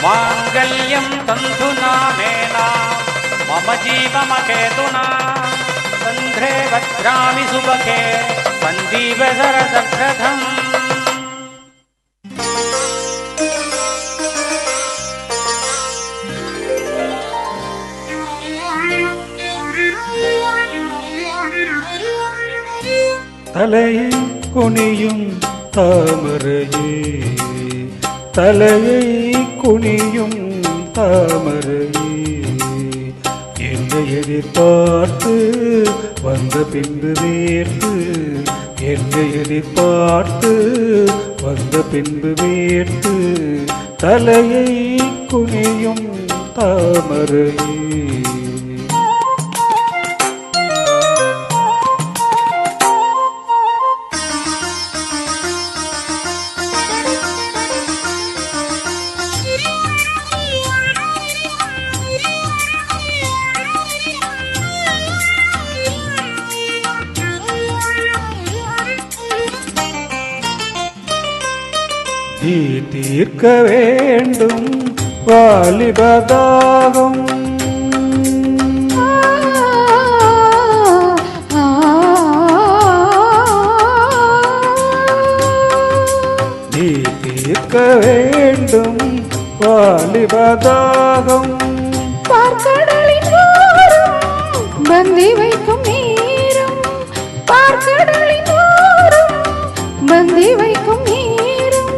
माङ्गल्यं तन्तुना मेना मम जीवमकेतुना सन्ध्रे भद्रामि सुभगे सन्दीप सरसप्रथम् தலையை குனியும் தாமரையே தலையை குனியும் தாமரையே என்னை எதிர்பார்த்து வந்த பின்பு வேர்த்து என்னை எதிர்பார்த்து வந்த பின்பு வேர்த்து தலையை குனியும் தாமரையே தீர்க்க வேண்டும் வாலிபதாகம் தீர்க்க வேண்டும் வாலிபதாகம் பார்க்கடலின் ஓரம் பந்தி வைக்கும் நேரம் பார்க்கடலின் ஓரம் பந்தி வைக்கும் நேரம்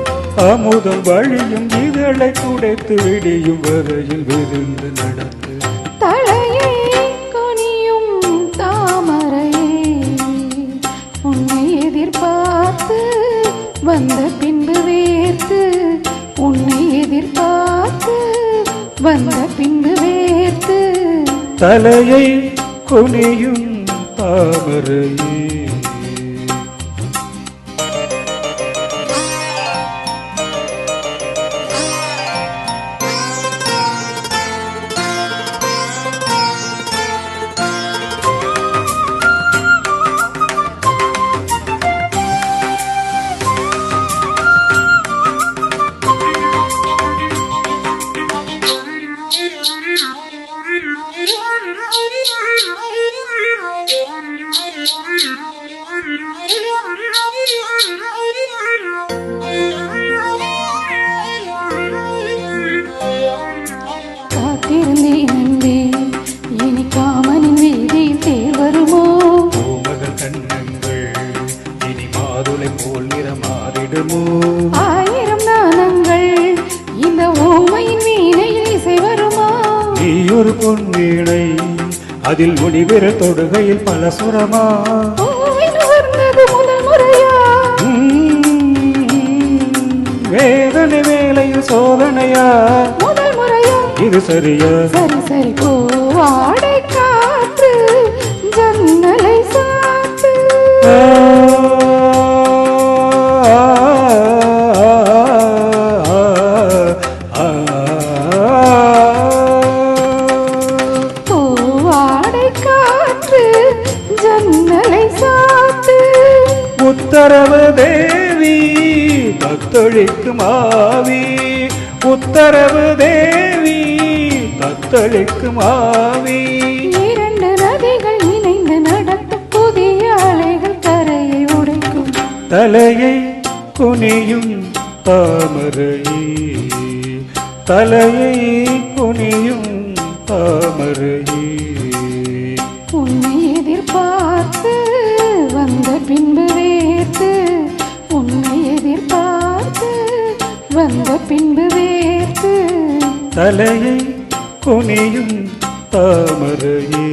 அமுதம் வழியும் இதழை குடைத்து விடியும் வரையில் விருந்து நடந்து தலையை குனியும் தாமரையே உன்னை எதிர்பார்த்து வந்த பின்பு வேர்த்து உன்னை எதிர்பார்த்து வந்த பின்பு வேர்த்து தலையை குனியும் தாமரையே காத்திருந்தேன் அன்பே இனி காமனின் வீதியில் தேர் வருமோ பூமகள் கண்ணங்கள் இனி மாதுளை போல் நிறமாறிடுமோ ஆயிரம் நாணங்கள் இந்த ஓமையின் வீணையில் இசை வருமா நீ ஒரு பொன்வீணை அதில் முடிவிற தொடுகையில் பல சுரமா வந்தது முதல் முறையா வேதனை வேலையில் சோதனையா முதல் முறையா இது சரியா சரி சரி பூவாடை காற்று ஜன்னலை சாத்து பூவாடை காற்று ஜன்னலை சாத்து உத்தரவு தேவி தத்தளிக்கும் ஆவி உத்தரவு தேவி தத்தளிக்கும் ஆவி இரண்டு நதிகள் இணைந்து நடத்தும் புதிய அலைகள் கரையை உடைக்கும் தலையை குனியும் தாமரையே தலையை குனியும் தாமரையே உன்னை எதிர்பார்த்து வந்த பின்பு வேர்த்து உன்னை எதிர்பார்த்து வந்த பின்பு வேர்த்து தலையை குனியும் தாமரையே